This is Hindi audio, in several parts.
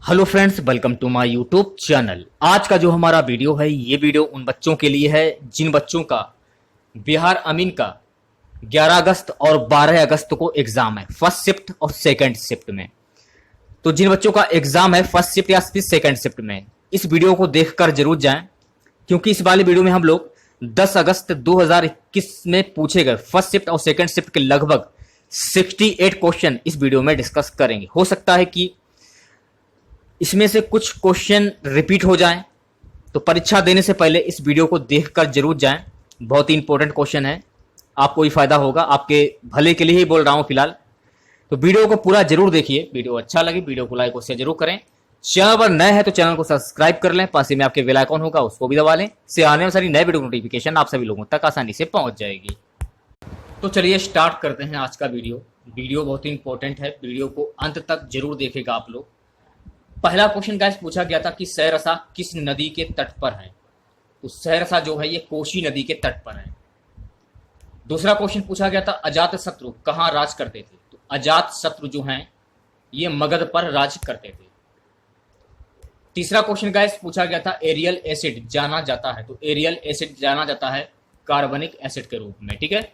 Hello friends, welcome to my YouTube channel. आज का जो हमारा वीडियो है, ये वीडियो उन बच्चों के लिए है जिन बच्चों का बिहार अमीन का 11 अगस्त और 12 अगस्त को एग्जाम है, फर्स्ट शिफ्ट और सेकंड शिफ्ट में। तो जिन बच्चों का एग्जाम है फर्स्ट शिफ्ट या फिर सेकंड शिफ्ट में, इस वीडियो को देखकर जरूर जाएं, क्योंकि इस वाले वीडियो में हम लोग 10 अगस्त 2021 में पूछे गए फर्स्ट शिफ्ट और सेकंड शिफ्ट के लगभग 68 क्वेश्चन इस वीडियो में डिस्कस करेंगे। हो सकता है कि इसमें से कुछ क्वेश्चन रिपीट हो जाएं, तो परीक्षा देने से पहले इस वीडियो को देखकर जरूर जाएं। बहुत ही इंपॉर्टेंट क्वेश्चन है, आपको ही फायदा होगा, आपके भले के लिए ही बोल रहा हूं फिलहाल। तो वीडियो को पूरा जरूर देखिए, वीडियो अच्छा लगे वीडियो को लाइक और शेयर जरूर करें। चैनल पर नए हैं तो चैनल को सब्सक्राइब कर लें, पास ही में आपके बेल आइकन होगा उसको भी दबा लें, से आने वाली सारी नए वीडियो नोटिफिकेशन आप सभी लोगों तक आसानी से पहुंच जाएगी। तो चलिए स्टार्ट करते हैं आज का वीडियो। वीडियो बहुत ही इंपॉर्टेंट है, वीडियो को अंत तक जरूर देखेगा आप लोग। पहला क्वेश्चन गाइस पूछा गया था कि सहरसा किस नदी के तट पर है। तो सहरसा जो है ये कोसी नदी के तट पर है। दूसरा क्वेश्चन पूछा गया था अजात शत्रु कहाँ राज करते थे। तो अजात शत्रु जो हैं ये मगध पर राज करते थे। तीसरा क्वेश्चन गाइस पूछा गया था एरियल एसिड जाना जाता है। तो एरियल एसिड जाना जाता है कार्बनिक एसिड के रूप में, ठीक है।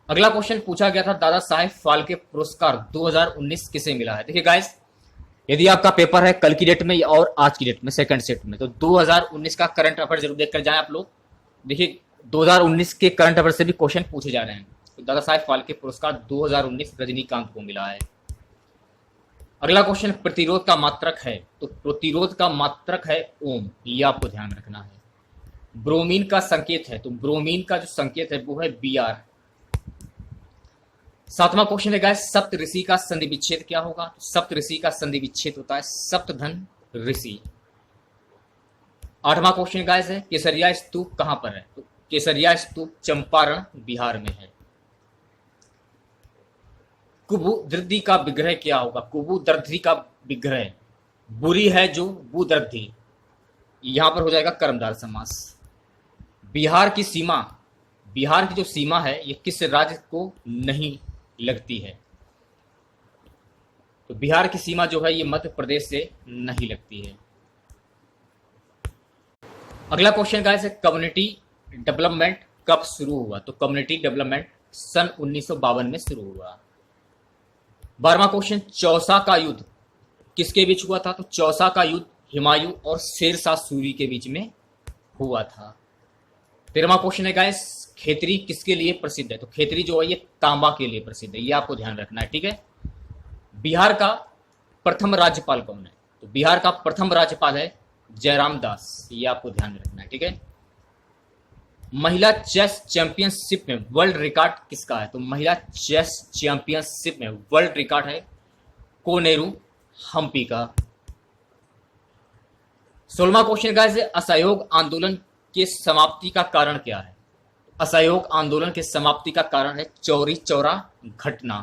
अगला क्वेश्चन पूछा गया था दादा साहेब फाल्के पुरस्कार 2019 किसे मिला है। देखिए गाइस, यदि आपका पेपर है कल की डेट में और आज की डेट में सेकंड शिफ्ट में, तो 2019 का करंट अफेयर जरूर देखकर जाएं आप लोग। देखिए 2019 के करंट अफेयर से भी क्वेश्चन पूछे जा रहे हैं। तो दादा साहेब फाल्के पुरस्कार 2019 रजनीकांत को मिला है। अगला क्वेश्चन प्रतिरोध का मात्रक है। तो प्रतिरोध का मात्रक है ओम, ये आपको ध्यान रखना है। ब्रोमीन का संकेत है, तो ब्रोमीन का जो संकेत है वो है Br। सातवां क्वेश्चन है गाइस सप्त ऋषि का संधि विच्छेद क्या होगा। सप्त ऋषि का संधि विच्छेद होता है सप्तधन ऋषि। आठवां क्वेश्चन गाइस है केसरिया स्तूप कहां पर है। तो केसरिया स्तूप चंपारण बिहार में है। कुबुदृद्धि का विग्रह क्या होगा। कुबुदृद्धि का विग्रह बुरी है जो बुदृद्धि, यहां पर हो जाएगा कर्मधारय समास। बिहार की सीमा, बिहार की जो सीमा है ये किस राज्य को नहीं लगती है। तो बिहार की सीमा जो है ये मध्य प्रदेश से नहीं लगती है। अगला क्वेश्चन गाइस है कम्युनिटी डेवलपमेंट कब शुरू हुआ। तो कम्युनिटी डेवलपमेंट सन 1952 में शुरू हुआ। 12वां क्वेश्चन चौसा का युद्ध किसके बीच हुआ था। तो चौसा का युद्ध हुमायूं और शेरशाह सूरी के बीच में हुआ था। 13वां क्वेश्चन है गाइस खेतरी किसके लिए प्रसिद्ध है। तो खेतरी जो है ये तांबा के लिए प्रसिद्ध है, ये आपको ध्यान रखना है, ठीक है। बिहार का प्रथम राज्यपाल कौन है। तो बिहार का प्रथम राज्यपाल है जयराम दास, ये आपको ध्यान रखना है, ठीक है। महिला चेस चैंपियनशिप में वर्ल्ड रिकॉर्ड किसका है। तो महिला चेस चैंपियनशिप में वर्ल्ड रिकॉर्ड है कोनेरू हम्पी का। 16वां क्वेश्चन गाइस है असहयोग आंदोलन के समाप्ति का कारण क्या है। असहयोग आंदोलन के समाप्ति का कारण है चौरी चौरा घटना।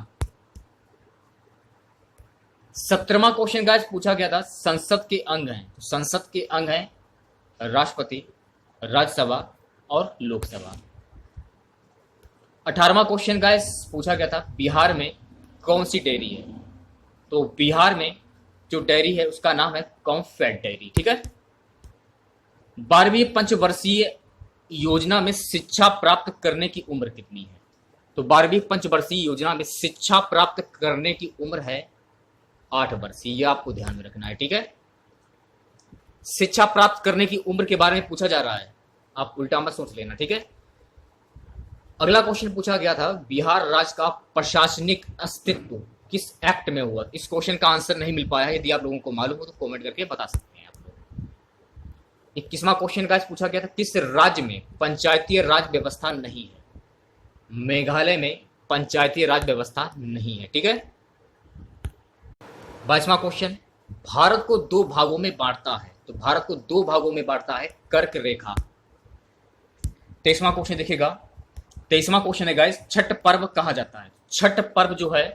17वां क्वेश्चन गाइस पूछा गया था संसद के अंग हैं। तो संसद के अंग हैं राष्ट्रपति, राज्यसभा और लोकसभा। 18वां क्वेश्चन गाइस पूछा गया था बिहार में कौन सी डेयरी है। तो बिहार में जो डेयरी है उसका नाम है कॉम्फेड डेयरी, ठीक है। 12वीं पंचवर्षीय योजना में शिक्षा प्राप्त करने की उम्र कितनी है। तो 12वीं पंचवर्षीय योजना में शिक्षा प्राप्त करने की उम्र है 8 वर्ष, ये आपको ध्यान में रखना है, ठीक है। शिक्षा प्राप्त करने की उम्र के बारे में पूछा जा रहा है, आप उल्टा मत सोच लेना, ठीक है। अगला क्वेश्चन पूछा गया था बिहार राज्य का प्रशासनिक अस्तित्व किस एक्ट में हुआ। इस क्वेश्चन का आंसर नहीं मिल पाया है, यदि आप लोगों को मालूम हो तो कमेंट करके बता सकते हैं आप लोग। 21वां क्वेश्चन का पूछा गया था किस राज्य में पंचायतीय राज व्यवस्था नहीं है। मेघालय में पंचायतीय राज व्यवस्था नहीं है, ठीक है। 22वां क्वेश्चन भारत को 2 भागों में बांटता है। तो भारत को 2 भागों में बांटता है कर्क रेखा। 23वां क्वेश्चन देखिएगा, 23वां क्वेश्चन है गाइस छठ पर्व कहा जाता है। छठ पर्व जो है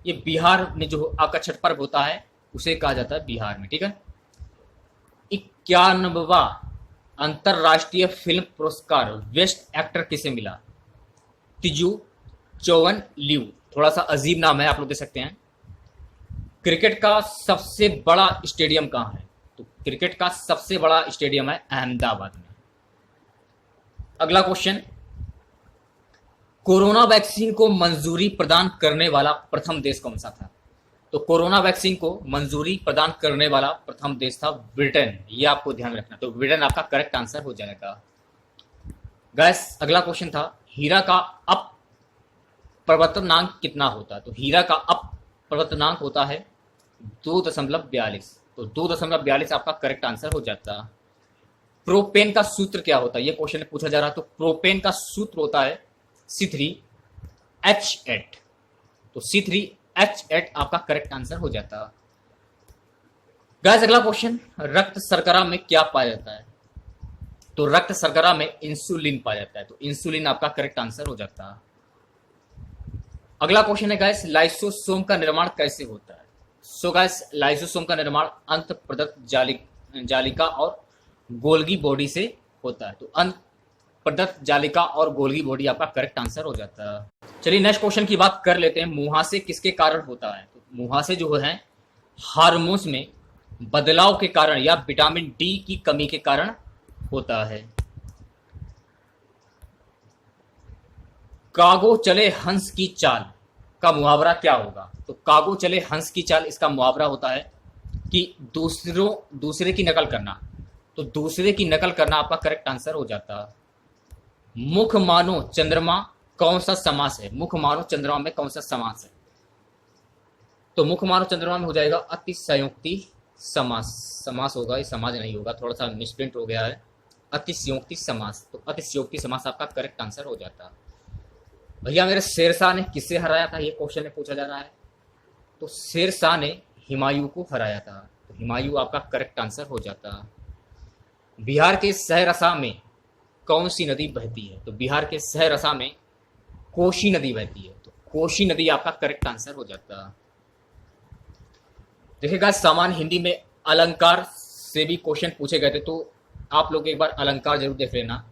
ये बिहार में जो आपका छठ पर्व होता है उसे कहा जाता है बिहार में, ठीक है। 91वां अंतरराष्ट्रीय फिल्म पुरस्कार बेस्ट एक्टर किसे मिला। तिजू चौवन लियू, थोड़ा सा अजीब नाम है, आप लोग देख सकते हैं। क्रिकेट का सबसे बड़ा स्टेडियम कहाँ है? तो क्रिकेट का सबसे बड़ा स्टेडियम है अहमदाबाद में। अगला क्वेश्चन, कोरोना वैक्सीन को मंजूरी प्रदान करने वाला प्रथम देश कौन सा था? तो कोरोना वैक्सीन को मंजूरी प्रदान करने वाला प्रथम देश था ब्रिटेन। ये आपको ध्यान रखना। तो ब्रिटेन आपका करेक्ट आंसर हो जाएगा। गैस अगला क्वेश्चन था, हीरा का अप प्रवर्तनांक कितना होता है? तो हीरा का अप प्रवर्तनांक होता है 2.42। तो 2.42 आपका करेक्ट आंसर हो जाता। प्रोपेन का सूत्र क्या होता है? ये क्वेश्चन पूछा जा रहा है। तो प्रोपेन का सूत्र होता है C3H8। तो C3H8 आपका करेक्ट आंसर हो जाता। गाइस अगला क्वेश्चन, रक्त शर्करा में क्या पाया जाता है? तो रक्त शर्करा में इंसुलिन पाया जाता है। तो इंसुलिन आपका करेक्ट आंसर हो जाता। अगला क्वेश्चन है गाइस, लाइसोसोम का निर्माण कैसे होता है? सो गाइस लाइसोसोम का निर्माण अंत प्रदत्त जालिका और गोल्गी बॉडी से होता है। तो अंत प्रदत्त जालिका और गोल्गी बॉडी आपका करेक्ट आंसर हो जाता है। चलिए नेक्स्ट क्वेश्चन की बात कर लेते हैं। मुहासे किसके कारण होता है? तो मुहासे जो है हार्मोन्स में बदलाव के कारण या विटामिन डी की कमी के कारण होता है। कागो चले हंस की चाल का मुहावरा क्या होगा? तो कागो चले हंस की चाल, इसका मुहावरा होता है कि दूसरे की नकल करना। तो दूसरे की नकल करना आपका करेक्ट आंसर हो जाता। मुख मानो चंद्रमा कौन सा समास है? मुख मानो चंद्रमा में कौन सा समास है? तो मुख मानो चंद्रमा में हो जाएगा अतिशयोक्ति समास। समास होगा, ये समाज नहीं होगा, थोड़ा सा मिसप्रिंट हो गया है। अतिशयोक्ति समास। तो अतिशयोक्ति समास आपका करेक्ट आंसर हो जाता। भैया मेरे शेरशाह ने किससे हराया था? ये क्वेश्चन में पूछा जा रहा है। तो शेरशाह ने हुमायूं को हराया था। तो हुमायूं आपका करेक्ट आंसर हो जाता। बिहार के सहरसा में कौन सी नदी बहती है? तो बिहार के सहरसा में कोसी नदी बहती है। तो कोसी नदी आपका करेक्ट आंसर हो जाता। देखिएगा सामान्य हिंदी में अलंकार से भी क्वेश्चन पूछे गए थे, तो आप लोग एक बार अलंकार जरूर देख लेना।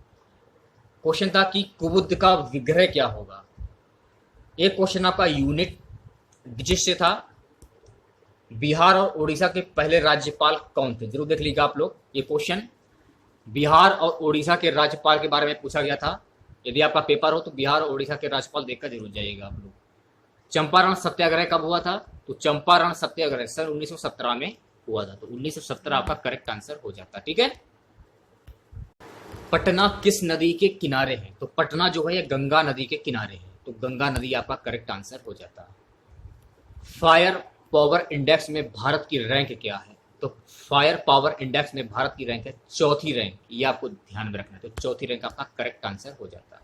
क्वेश्चन था कि कुबुद्ध का विग्रह क्या होगा? एक क्वेश्चन आपका यूनिट डिजिट से था। बिहार और उड़ीसा के पहले राज्यपाल कौन थे? जरूर देख लीजिएगा आप लोग। ये क्वेश्चन बिहार और उड़ीसा के राज्यपाल के बारे में पूछा गया था। यदि आपका पेपर हो तो बिहार और उड़ीसा के राज्यपाल देखकर जरूर जाइएगा आप लोग। चंपारण सत्याग्रह कब हुआ था? तो चंपारण सत्याग्रह सन 1917 में हुआ था। तो 1917 आपका करेक्ट आंसर हो जाता। ठीक है। पटना किस नदी के किनारे है? तो पटना जो है ये गंगा नदी के किनारे है। तो गंगा नदी आपका करेक्ट आंसर हो जाता। फायर पावर इंडेक्स में भारत की रैंक क्या है? तो फायर पावर इंडेक्स में भारत की रैंक है चौथी रैंक। ये आपको ध्यान में रखना है। तो चौथी रैंक आपका करेक्ट आंसर हो जाता है।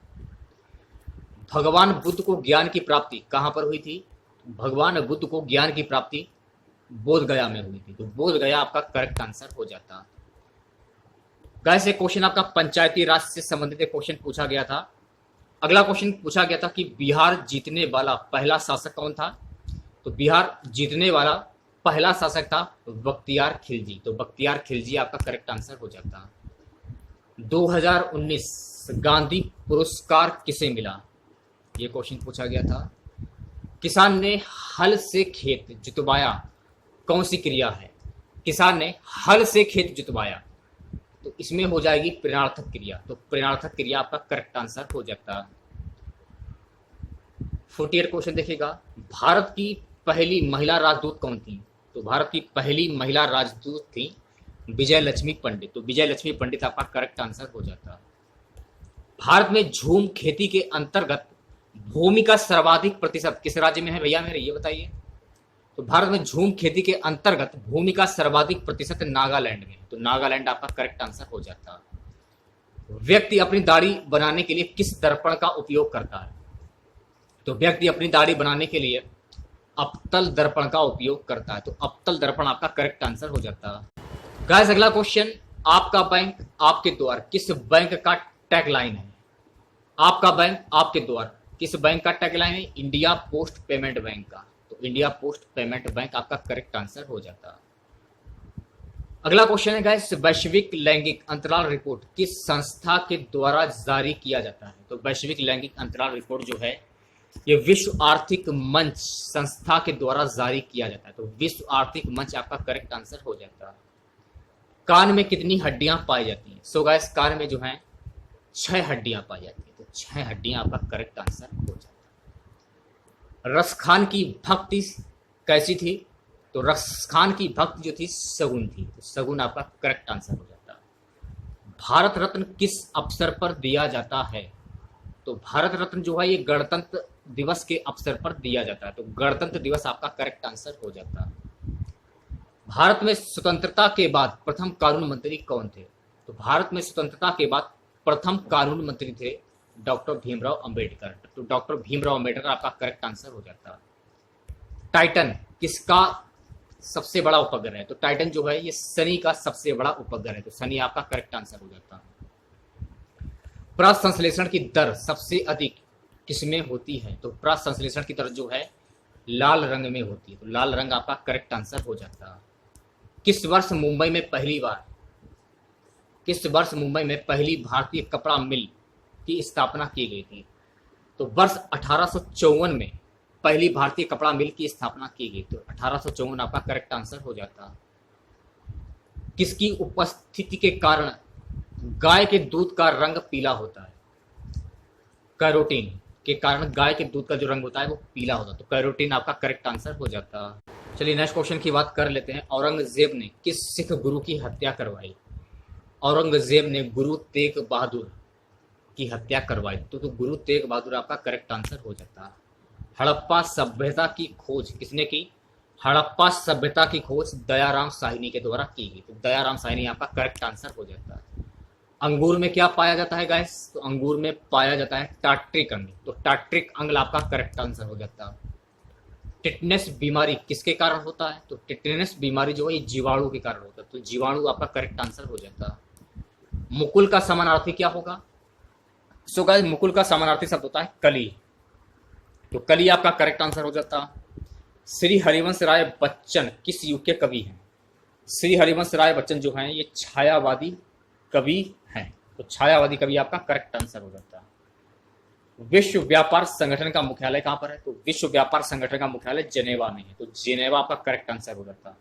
भगवान बुद्ध को ज्ञान की प्राप्ति कहां पर हुई थी? भगवान बुद्ध को ज्ञान की प्राप्ति बोध गया में हुई थी। तो बोध गया आपका करेक्ट आंसर हो जाता। गाइस एक क्वेश्चन आपका पंचायती राज से संबंधित एक क्वेश्चन पूछा गया था। अगला क्वेश्चन पूछा गया था कि बिहार जीतने वाला पहला शासक कौन था? तो बिहार जीतने वाला पहला शासक था बख्तियार खिलजी। तो बख्तियार खिलजी आपका करेक्ट आंसर हो जाता। 2019 गांधी पुरस्कार किसे मिला? ये क्वेश्चन पूछा गया था। किसान ने हल से खेत जुतवाया कौन सी क्रिया है? किसान ने हल से खेत जुतवाया। तो इसमें हो जाएगी प्रेरणार्थक क्रिया। तो प्रेरणार्थक क्रिया आपका करेक्ट आंसर हो जाता। 48 क्वेश्चन देखिएगा। भारत की पहली महिला राजदूत कौन थी? तो भारत की पहली महिला राजदूत थी विजय लक्ष्मी पंडित। तो विजय लक्ष्मी पंडित आपका करेक्ट आंसर हो जाता। भारत में झूम खेती के अंतर्गत भूमि का सर्वाधिक प्रतिशत किस राज्य में है भैया मेरे? ये बताइए। तो भारत में झूम खेती के अंतर्गत भूमि का सर्वाधिक प्रतिशत नागालैंड में। तो नागालैंड आपका करेक्ट आंसर हो जाता। व्यक्ति अपनी दाढ़ी बनाने के लिए किस दर्पण का उपयोग करता है? तो व्यक्ति अपनी दाढ़ी बनाने के लिए अवतल दर्पण का उपयोग करता है। तो अवतल दर्पण आपका करेक्ट आंसर हो जाता। गाइस अगला क्वेश्चन, आपका बैंक आपके द्वार किस बैंक का टैगलाइन है? आपका बैंक आपके द्वार किस बैंक का टैगलाइन है? इंडिया पोस्ट पेमेंट बैंक का। तो इंडिया पोस्ट पेमेंट बैंक आपका करेक्ट आंसर हो जाता। अगला क्वेश्चन है गाइस, वैश्विक लैंगिक अंतराल रिपोर्ट किस संस्था के द्वारा जारी किया जाता है? तो वैश्विक लैंगिक अंतराल रिपोर्ट जो है ये विश्व आर्थिक मंच संस्था के द्वारा जारी किया जाता है। तो विश्व आर्थिक मंच आपका करेक्ट आंसर हो जाता है। कान में कितनी हड्डियां पाई जाती हैं? सो गाइस, कान में जो है 6 हड्डियां पाई जाती हैं। तो 6 हड्डियां आपका करेक्ट आंसर हो जाता है। रस खान की भक्ति कैसी थी? तो रस खान की भक्ति जो थी सगुन थी। तो सगुन आपका करेक्ट आंसर हो जाता है। भारत रत्न किस अवसर पर दिया जाता है? तो भारत रत्न जो है ये गणतंत्र दिवस के अवसर पर दिया जाता है। तो गणतंत्र दिवस आपका करेक्ट आंसर हो जाता है। भारत में स्वतंत्रता के बाद प्रथम कानून मंत्री कौन थे? तो भारत में स्वतंत्रता के बाद प्रथम कानून मंत्री थे डॉक्टर भीमराव अंबेडकर। तो डॉक्टर भीमराव अंबेडकर आपका करेक्ट आंसर हो जाता है। टाइटन किसका सबसे बड़ा उपग्रह है? तो टाइटन जो है ये शनि का सबसे बड़ा उपग्रह है। तो शनि आपका करेक्ट आंसर हो जाता है। प्रसंश्लेषण की दर सबसे अधिक किसमें होती है? तो प्रसंश्लेषण की दर जो है लाल रंग में होती है। तो लाल रंग आपका करेक्ट आंसर हो जाता है। किस वर्ष मुंबई में पहली भारतीय कपड़ा मिल की स्थापना की गई थी? तो वर्ष 1854 में पहली भारतीय कपड़ा मिल की स्थापना की गई। तो 1854 आपका करेक्ट आंसर हो जाता है। किसकी उपस्थिति के कारण गाय के दूध का रंग पीला होता है? कैरोटीन के कारण गाय के दूध का जो रंग होता है वो पीला होता है। तो कैरोटीन आपका करेक्ट आंसर हो जाता है। चलिए नेक्स्ट क्वेश्चन की बात कर लेते हैं। औरंगजेब ने किस सिख गुरु की हत्या करवाई? औरंगजेब ने गुरु तेग बहादुर की हत्या करवाई। तो गुरु तेग बहादुर आपका करेक्ट आंसर हो जाता है। हड़प्पा सभ्यता की खोज किसने की? हड़प्पा सभ्यता की खोज दयाराम साहनी के द्वारा की गई। तो दयाराम साहनी आपका करेक्ट आंसर हो जाता है। अंगूर में क्या पाया जाता है गाइस? तो अंगूर में पाया जाता है टाट्रिक अंग। तो टाट्रिक अंग आपका करेक्ट आंसर हो जाता है। टिटनेस बीमारी किसके कारण होता है? तो टिटनेस बीमारी जो है ये जीवाणु के कारण होता है। तो जीवाणु आपका करेक्ट आंसर हो जाता है। मुकुल का समानार्थी क्या होगा? सो गाइस, मुकुल का समानार्थी शब्द होता है कली। तो कली आपका करेक्ट आंसर हो जाता है। श्री हरिवंश राय बच्चन किस युग के कवि हैं? श्री हरिवंश राय बच्चन जो हैं ये छायावादी कवि हैं। तो छायावादी कवि आपका करेक्ट आंसर हो जाता है। विश्व व्यापार संगठन का मुख्यालय कहां पर है? तो विश्व व्यापार संगठन का मुख्यालय जेनेवा में है। तो जेनेवा आपका करेक्ट आंसर हो जाता है।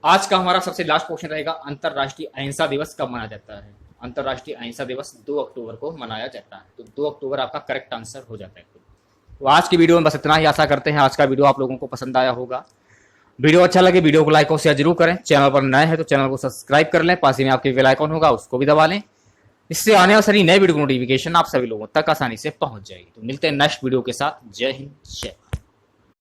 आज का हमारा सबसे लास्ट क्वेश्चन रहेगा, अंतरराष्ट्रीय अहिंसा दिवस कब मनाया जाता है? अंतरराष्ट्रीय अहिंसा दिवस 2 अक्टूबर को मनाया जाता है। तो 2 अक्टूबर आपका करेक्ट आंसर हो जाता है। तो आज की वीडियो में बस इतना ही। आशा करते हैं आज का वीडियो आप लोगों को पसंद आया होगा। वीडियो अच्छा लगे वीडियो को लाइक और शेयर जरूर करें। चैनल पर नए हैं तो चैनल को सब्सक्राइब कर लें। पास ही में आपके बेल आइकन होगा उसको भी दबा लें। इससे आने वाली सारी नए वीडियो नोटिफिकेशन आप सभी लोगों तक आसानी से पहुंच जाएगी। तो मिलते हैं नेक्स्ट वीडियो के साथ। जय हिंद, जय भारत।